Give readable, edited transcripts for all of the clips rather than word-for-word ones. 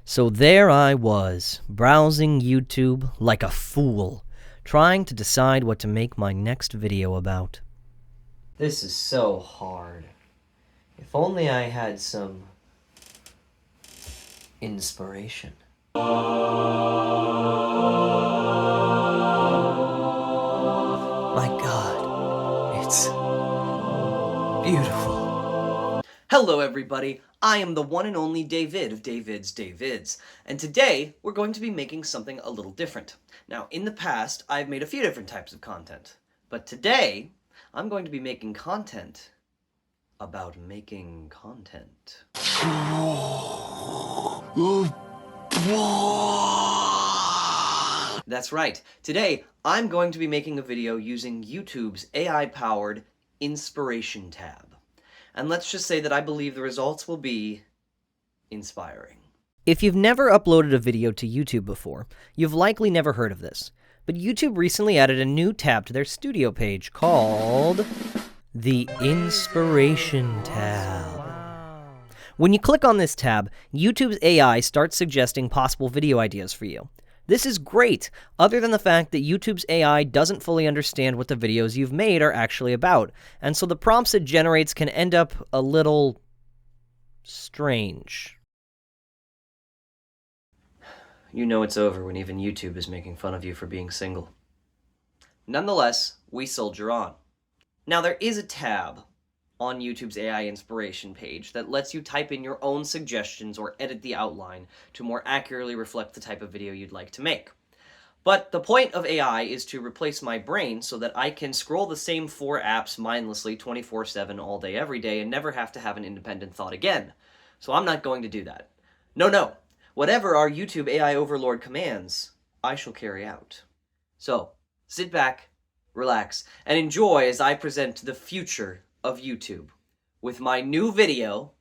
So there I was, browsing YouTube like a fool, trying to decide what to make my next video about. This is so hard. If only I had some inspiration. My God, it's beautiful. Hello everybody, I am the one and only David of David's Davids, and today we're going to be making something a little different. Now, in the past, I've made a few different types of content, but today, I'm going to be making content about making content. That's right. Today, I'm going to be making a video using YouTube's AI-powered Inspiration tab. And let's just say that I believe the results will be inspiring. If you've never uploaded a video to YouTube before, you've likely never heard of this. But YouTube recently added a new tab to their studio page called the Inspiration tab. When you click on this tab, YouTube's AI starts suggesting possible video ideas for you. This is great, other than the fact that YouTube's AI doesn't fully understand what the videos you've made are actually about, and so the prompts it generates can end up a little strange. You know it's over when even YouTube is making fun of you for being single. Nonetheless, we soldier on. Now, there is a tab on YouTube's AI Inspiration page that lets you type in your own suggestions or edit the outline to more accurately reflect the type of video you'd like to make. But the point of AI is to replace my brain so that I can scroll the same 4 apps mindlessly 24/7 all day every day and never have to have an independent thought again. So I'm not going to do that. No. Whatever our YouTube AI overlord commands, I shall carry out. So, sit back, relax, and enjoy as I present the future of YouTube with my new video,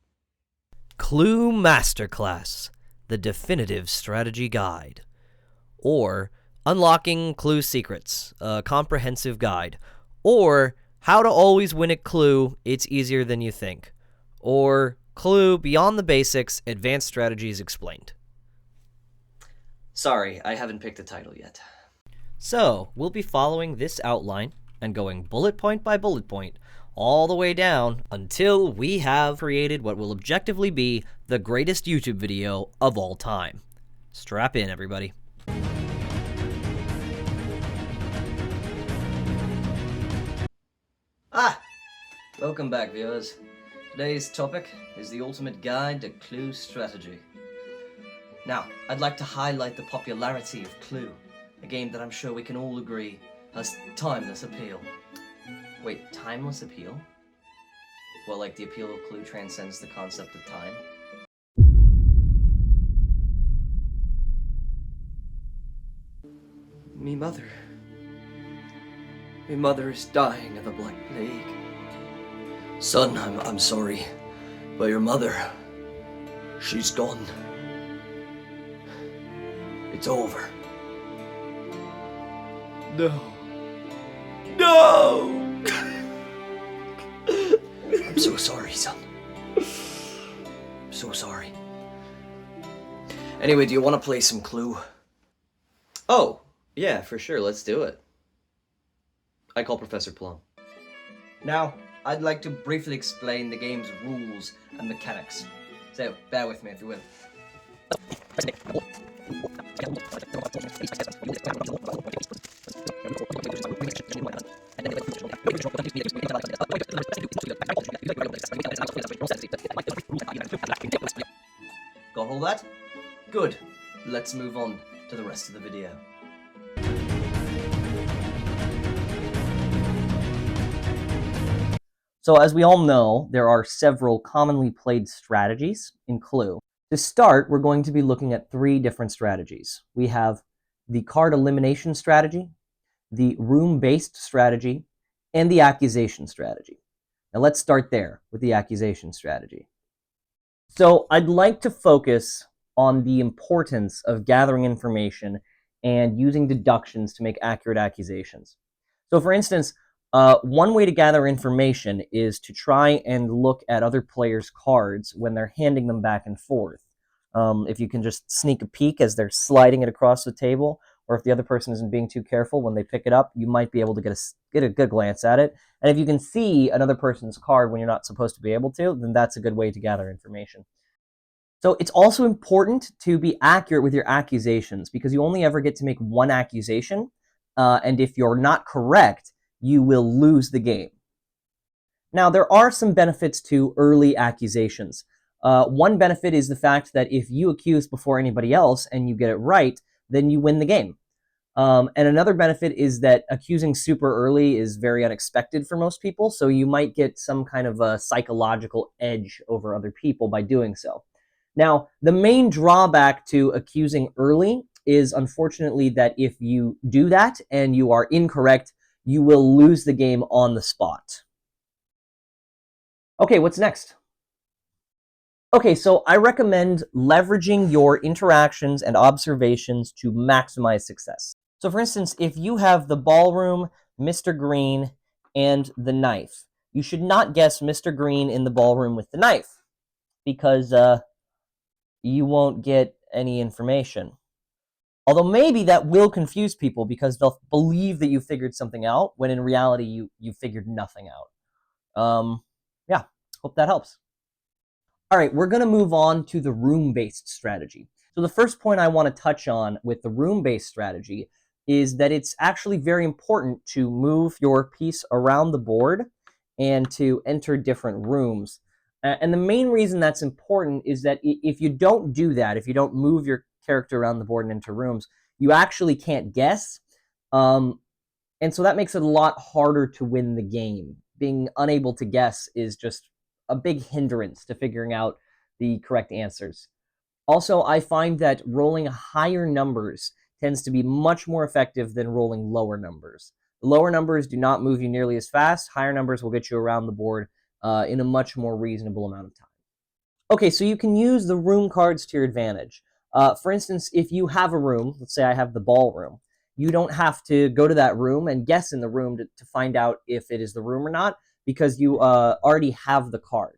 Clue Masterclass, the Definitive Strategy Guide, or Unlocking Clue Secrets, a Comprehensive Guide, or How to Always Win at Clue, It's Easier Than You Think, or Clue Beyond the Basics, Advanced Strategies Explained. Sorry, I haven't picked a title yet. So, we'll be following this outline and going bullet point by bullet point all the way down until we have created what will objectively be the greatest YouTube video of all time. Strap in, everybody. Welcome back, viewers. Today's topic is the ultimate guide to Clue strategy. Now, I'd like to highlight the popularity of Clue, a game that I'm sure we can all agree has timeless appeal. Wait, timeless appeal? Well, like the appeal of Clue transcends the concept of time? Me mother is dying of the Black Plague. Son, I'm sorry, but your mother, she's gone. It's over. No. I'm so sorry, son. I'm so sorry. Anyway, do you want to play some Clue? Oh, yeah, for sure, let's do it. I call Professor Plum. Now, I'd like to briefly explain the game's rules and mechanics. So, bear with me if you will. Got all that? Good. Let's move on to the rest of the video. So as we all know, there are several commonly played strategies in Clue. To start, we're going to be looking at 3 different strategies. We have the card elimination strategy, the room-based strategy, and the accusation strategy. Now let's start there with the accusation strategy. So I'd like to focus on the importance of gathering information and using deductions to make accurate accusations. So for instance, one way to gather information is to try and look at other players' cards when they're handing them back and forth. If you can just sneak a peek as they're sliding it across the table, or if the other person isn't being too careful when they pick it up, you might be able to get a good glance at it. And if you can see another person's card when you're not supposed to be able to, then that's a good way to gather information. So it's also important to be accurate with your accusations, because you only ever get to make one accusation, and if you're not correct, you will lose the game. Now, there are some benefits to early accusations. One benefit is the fact that if you accuse before anybody else and you get it right, then you win the game. And another benefit is that accusing super early is very unexpected for most people, so you might get some kind of a psychological edge over other people by doing so. Now, the main drawback to accusing early is, unfortunately, that if you do that and you are incorrect, you will lose the game on the spot. Okay, what's next? Okay, so I recommend leveraging your interactions and observations to maximize success. So for instance, if you have the ballroom, Mr. Green, and the knife, you should not guess Mr. Green in the ballroom with the knife, because you won't get any information. Although maybe that will confuse people, because they'll believe that you figured something out, when in reality you figured nothing out. Yeah, hope that helps. All right, we're going to move on to the room-based strategy. So the first point I want to touch on with the room-based strategy is that it's actually very important to move your piece around the board and to enter different rooms. And the main reason that's important is that if you don't do that, if you don't move your character around the board and into rooms, you actually can't guess. And so that makes it a lot harder to win the game. Being unable to guess is just a big hindrance to figuring out the correct answers. Also, I find that rolling higher numbers tends to be much more effective than rolling lower numbers. The lower numbers do not move you nearly as fast. Higher numbers will get you around the board in a much more reasonable amount of time. Okay, so you can use the room cards to your advantage. For instance, if you have a room, let's say I have the ballroom, you don't have to go to that room and guess in the room to find out if it is the room or not, because you already have the card.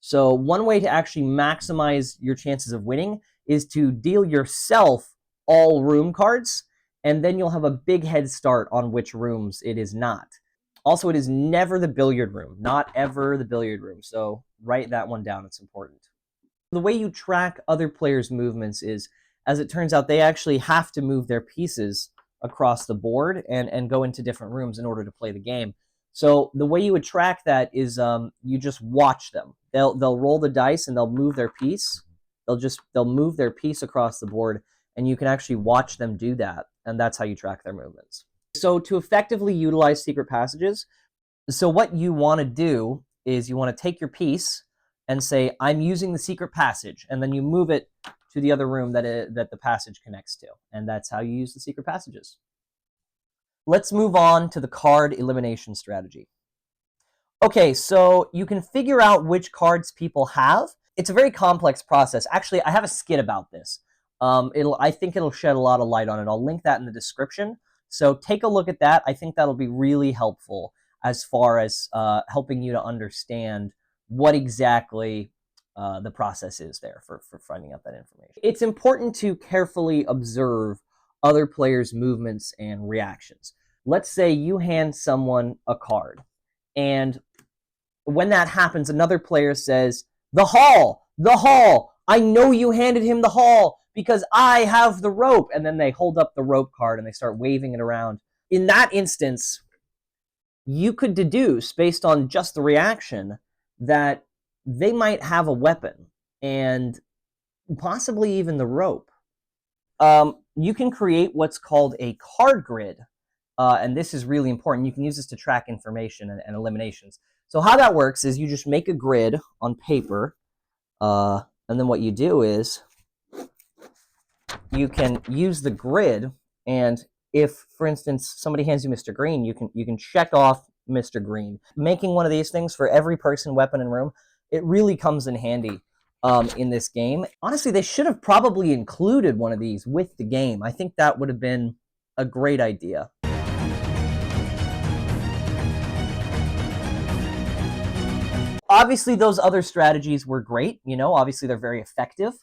So one way to actually maximize your chances of winning is to deal yourself all room cards, and then you'll have a big head start on which rooms it is not. Also, it is never the billiard room, not ever the billiard room. So write that one down, it's important. The way you track other players' movements is, as it turns out, they actually have to move their pieces across the board and go into different rooms in order to play the game. So the way you would track that is you just watch them. They'll roll the dice and they'll move their piece. They'll move their piece across the board, and you can actually watch them do that, and that's how you track their movements. So to effectively utilize secret passages, so what you want to do is you want to take your piece and say, I'm using the secret passage, and then you move it to the other room that the passage connects to, and that's how you use the secret passages. Let's move on to the card elimination strategy. Okay, so you can figure out which cards people have. It's a very complex process. Actually, I have a skit about this. I think it'll shed a lot of light on it. I'll link that in the description. So take a look at that. I think that'll be really helpful as far as helping you to understand what exactly the process is there for finding out that information. It's important to carefully observe other players' movements and reactions. Let's say you hand someone a card, and when that happens, another player says, the hall, I know you handed him the hall because I have the rope. And then they hold up the rope card and they start waving it around. In that instance, you could deduce, based on just the reaction, that they might have a weapon and possibly even the rope. You can create what's called a card grid, and this is really important. You can use this to track information and eliminations. So how that works is you just make a grid on paper, and then what you do is you can use the grid, and if, for instance, somebody hands you Mr. Green, you can check off Mr. Green. Making one of these things for every person, weapon, and room, it really comes in handy in this game. Honestly, they should have probably included one of these with the game. I think that would have been a great idea. Obviously, those other strategies were great. Obviously, they're very effective.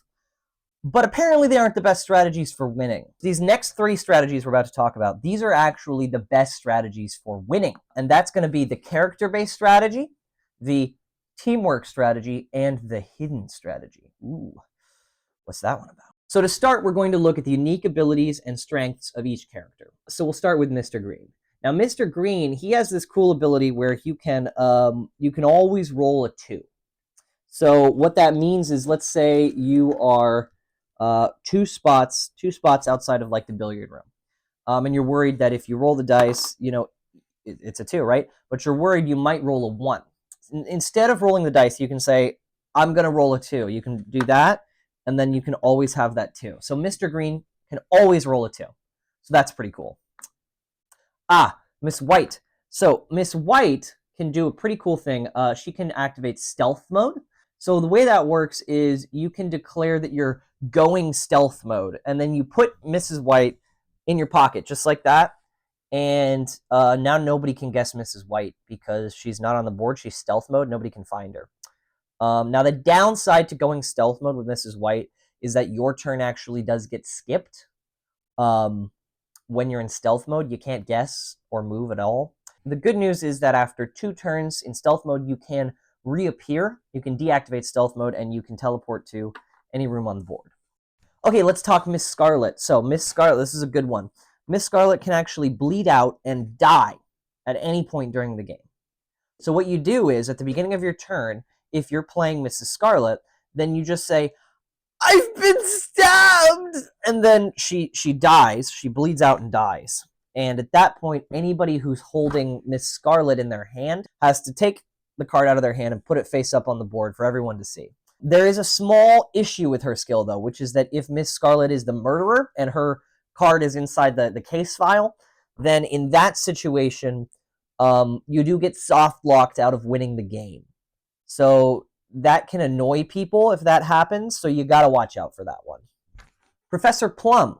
But apparently they aren't the best strategies for winning. These next 3 strategies we're about to talk about, these are actually the best strategies for winning. And that's going to be the character-based strategy, the teamwork strategy, and the hidden strategy. Ooh, what's that one about? So to start, we're going to look at the unique abilities and strengths of each character. So we'll start with Mr. Green. Now, Mr. Green, he has this cool ability where you can always roll a 2. So what that means is, let's say you are 2 spots outside of like the billiard room, and you're worried that if you roll the dice, it's a 2, right? But you're worried you might roll a 1. Instead of rolling the dice, you can say, I'm going to roll a 2. You can do that, and then you can always have that 2. So Mr. Green can always roll a 2. So that's pretty cool. Miss White. So Miss White can do a pretty cool thing. She can activate stealth mode. So the way that works is you can declare that you're going stealth mode, and then you put Mrs. White in your pocket, just like that. And now nobody can guess Mrs. White because she's not on the board. She's stealth mode. Nobody can find her. Now, the downside to going stealth mode with Mrs. White is that your turn actually does get skipped. When you're in stealth mode, you can't guess or move at all. The good news is that after 2 turns in stealth mode, you can reappear. You can deactivate stealth mode, and you can teleport to any room on the board. Okay, let's talk Miss Scarlet. So Miss Scarlet, this is a good one. Miss Scarlet can actually bleed out and die at any point during the game. So what you do is, at the beginning of your turn, if you're playing Mrs. Scarlet, then you just say, I've been stabbed! And then she dies. She bleeds out and dies. And at that point, anybody who's holding Miss Scarlet in their hand has to take the card out of their hand and put it face up on the board for everyone to see. There is a small issue with her skill, though, which is that if Miss Scarlet is the murderer and her card is inside the case file, then in that situation, you do get soft locked out of winning the game. So that can annoy people if that happens, so you got to watch out for that one. Professor Plum.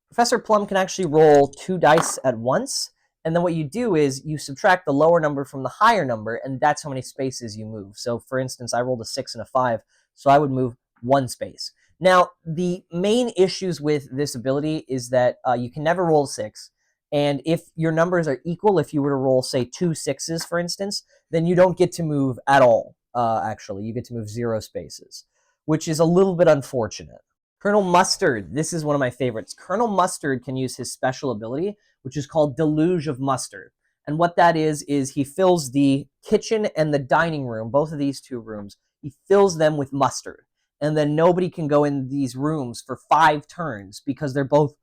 Professor Plum can actually roll 2 dice at once, and then what you do is you subtract the lower number from the higher number, and that's how many spaces you move. So for instance, I rolled a 6 and a 5, so I would move 1 space. Now, the main issues with this ability is that you can never roll 6, and if your numbers are equal, if you were to roll, say, 2 6s, for instance, then you don't get to move at all. Actually, you get to move 0 spaces, which is a little bit unfortunate. Colonel Mustard, this is one of my favorites. Colonel Mustard can use his special ability, which is called Deluge of Mustard. And what that is he fills the kitchen and the dining room, both of these 2 rooms, he fills them with mustard. And then nobody can go in these rooms for 5 turns because they're both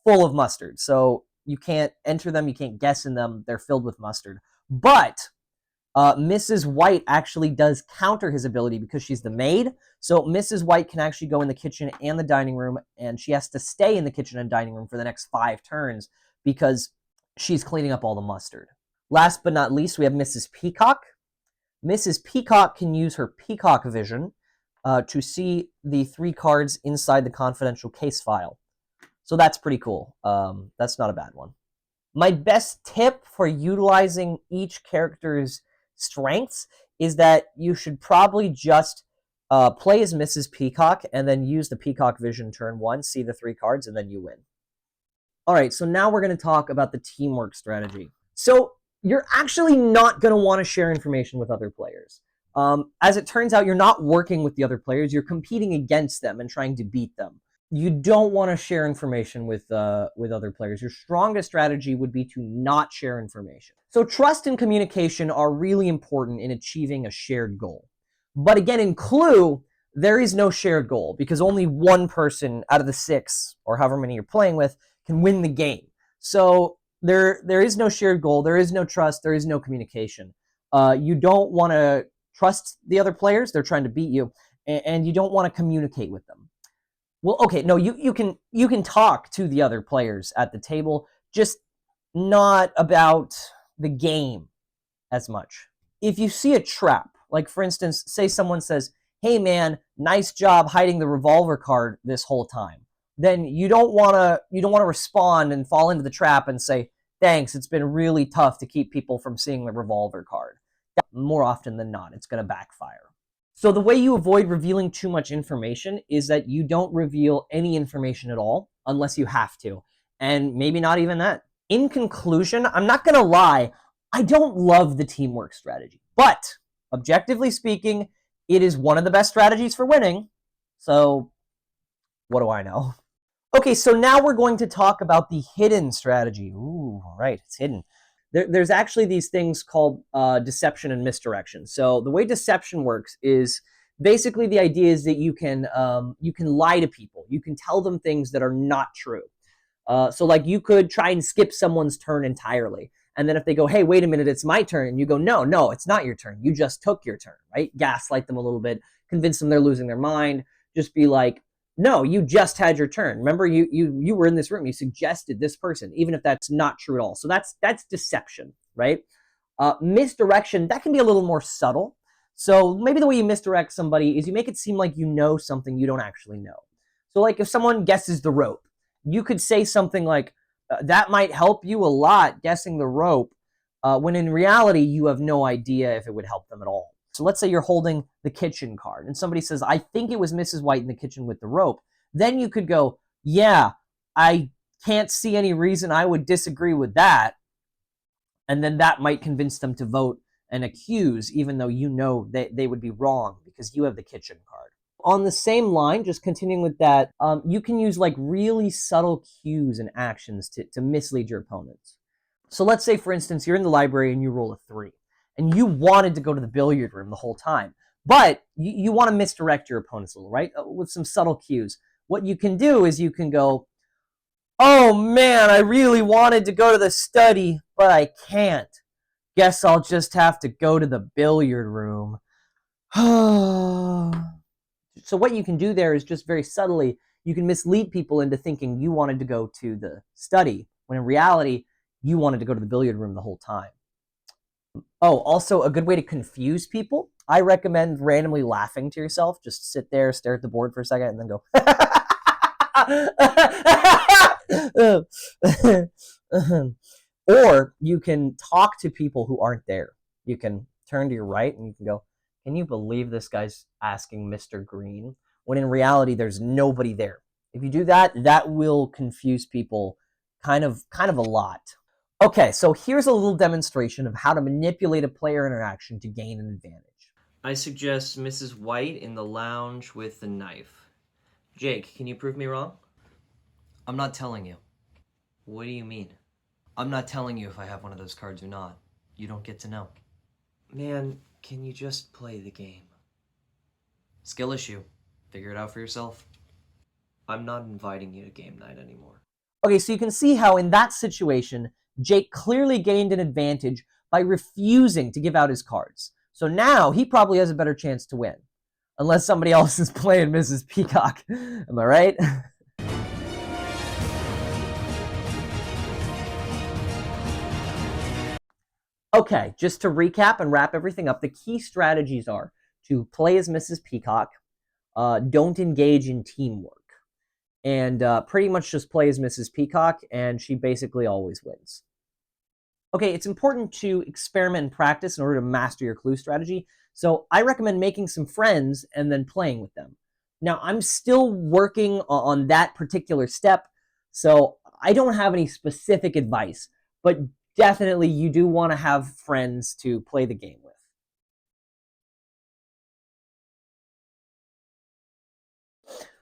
full of mustard. So you can't enter them, you can't guess in them, they're filled with mustard. But Mrs. White actually does counter his ability because she's the maid. So Mrs. White can actually go in the kitchen and the dining room, and she has to stay in the kitchen and dining room for the next 5 turns because she's cleaning up all the mustard. Last but not least, we have Mrs. Peacock. Mrs. Peacock can use her peacock vision to see the 3 cards inside the confidential case file. So that's pretty cool. That's not a bad one. My best tip for utilizing each character's strengths is that you should probably just play as Mrs. Peacock and then use the Peacock Vision turn 1, see the 3 cards, and then you win. All right, so now we're going to talk about the teamwork strategy. So you're actually not going to want to share information with other players. As it turns out, you're not working with the other players. You're competing against them and trying to beat them. You don't want to share information with other players. Your strongest strategy would be to not share information. So trust and communication are really important in achieving a shared goal. But again, in Clue, there is no shared goal because only one person out of the 6, or however many you're playing with, can win the game. So there is no shared goal, there is no trust, there is no communication. You don't want to trust the other players, they're trying to beat you, and you don't want to communicate with them. Well, okay, no, you can talk to the other players at the table, just not about the game as much. If you see a trap, like for instance, say someone says, hey man, nice job hiding the revolver card this whole time, then you don't want to respond and fall into the trap and say, thanks, it's been really tough to keep people from seeing the revolver card. More often than not, it's going to backfire. So the way you avoid revealing too much information is that you don't reveal any information at all unless you have to, and maybe not even that. In conclusion, I'm not going to lie, I don't love the teamwork strategy, but objectively speaking, it is one of the best strategies for winning. So what do I know? Okay, so now we're going to talk about the hidden strategy. Ooh, right, it's hidden. There's actually these things called deception and misdirection. So the way deception works is basically the idea is that you can lie to people. You can tell them things that are not true. So like you could try and skip someone's turn entirely. And then if they go, hey, wait a minute, it's my turn. And you go, no, it's not your turn. You just took your turn, right? Gaslight them a little bit, convince them they're losing their mind. Just be like, no, you just had your turn. Remember, you were in this room. You suggested this person, even if that's not true at all. So that's deception, right? Misdirection, that can be a little more subtle. So maybe the way you misdirect somebody is you make it seem like you know something you don't actually know. So like if someone guesses the rope, you could say something like, that might help you a lot guessing the rope, when in reality, you have no idea if it would help them at all. So let's say you're holding the kitchen card and somebody says, I think it was Mrs. White in the kitchen with the rope. Then you could go, yeah, I can't see any reason I would disagree with that. And then that might convince them to vote and accuse, even though you know they would be wrong because you have the kitchen card. On the same line, just continuing with that, you can use like really subtle cues and actions to mislead your opponents. So let's say, for instance, you're in the library and you roll a 3 and you wanted to go to the billiard room the whole time, but you want to misdirect your opponents a little, right? With some subtle cues. What you can do is you can go, oh man, I really wanted to go to the study, but I can't. Guess I'll just have to go to the billiard room. So what you can do there is just very subtly, you can mislead people into thinking you wanted to go to the study, when in reality, you wanted to go to the billiard room the whole time. Oh, also a good way to confuse people, I recommend randomly laughing to yourself. Just sit there, stare at the board for a second, and then go, or you can talk to people who aren't there. You can turn to your right and you can go, can you believe this guy's asking Mr. Green? When in reality, there's nobody there. If you do that, that will confuse people kind of a lot. Okay, so here's a little demonstration of how to manipulate a player interaction to gain an advantage. I suggest Mrs. White in the lounge with the knife. Jake, can you prove me wrong? I'm not telling you. What do you mean? I'm not telling you if I have one of those cards or not. You don't get to know. Man, can you just play the game? Skill issue. Figure it out for yourself. I'm not inviting you to game night anymore. Okay, so you can see how in that situation, Jake clearly gained an advantage by refusing to give out his cards. So now he probably has a better chance to win. Unless somebody else is playing Mrs. Peacock. Am I right? Okay, just to recap and wrap everything up, the key strategies are to play as Mrs. Peacock, don't engage in teamwork, and pretty much just play as Mrs. Peacock, and she basically always wins. Okay, it's important to experiment and practice in order to master your clue strategy, so I recommend making some friends and then playing with them. Now, I'm still working on that particular step, so I don't have any specific advice, but definitely you do want to have friends to play the game with.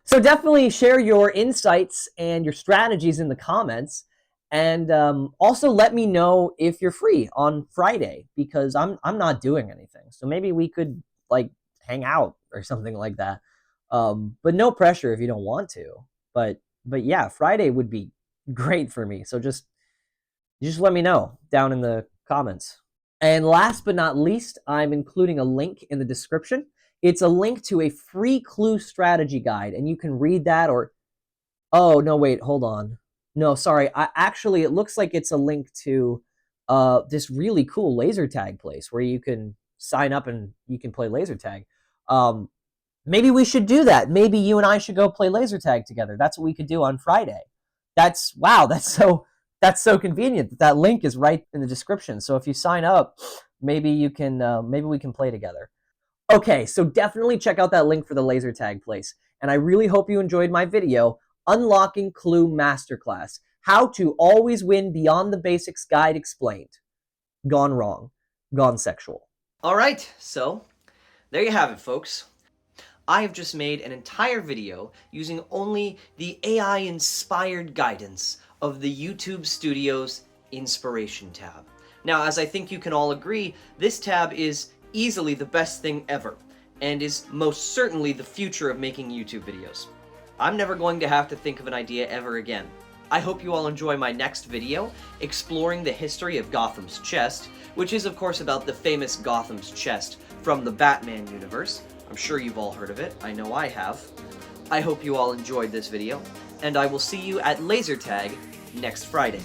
So definitely share your insights and your strategies in the comments. And also let me know if you're free on Friday, because I'm not doing anything. So maybe we could like hang out or something like that. But no pressure if you don't want to. But yeah, Friday would be great for me. So just let me know down in the comments. And last but not least, I'm including a link in the description. It's a link to a free clue strategy guide, and you can read that. Or, oh no, wait, hold on. No, sorry. Actually, it looks like it's a link to this really cool laser tag place where you can sign up and you can play laser tag. Maybe we should do that. Maybe you and I should go play laser tag together. That's what we could do on Friday. Wow, that's so convenient. That link is right in the description. So if you sign up, maybe you can maybe we can play together. Okay, so definitely check out that link for the laser tag place. And I really hope you enjoyed my video, Unlocking Clue Masterclass, How to Always Win Beyond the Basics Guide Explained. Gone wrong. Gone sexual. All right, so there you have it, folks. I have just made an entire video using only the AI-inspired guidance of the YouTube Studios Inspiration tab. Now, as I think you can all agree, this tab is easily the best thing ever, and is most certainly the future of making YouTube videos. I'm never going to have to think of an idea ever again. I hope you all enjoy my next video, exploring the history of Gotham's Chest, which is of course about the famous Gotham's Chest from the Batman universe. I'm sure you've all heard of it, I know I have. I hope you all enjoyed this video, and I will see you at Laser Tag next Friday.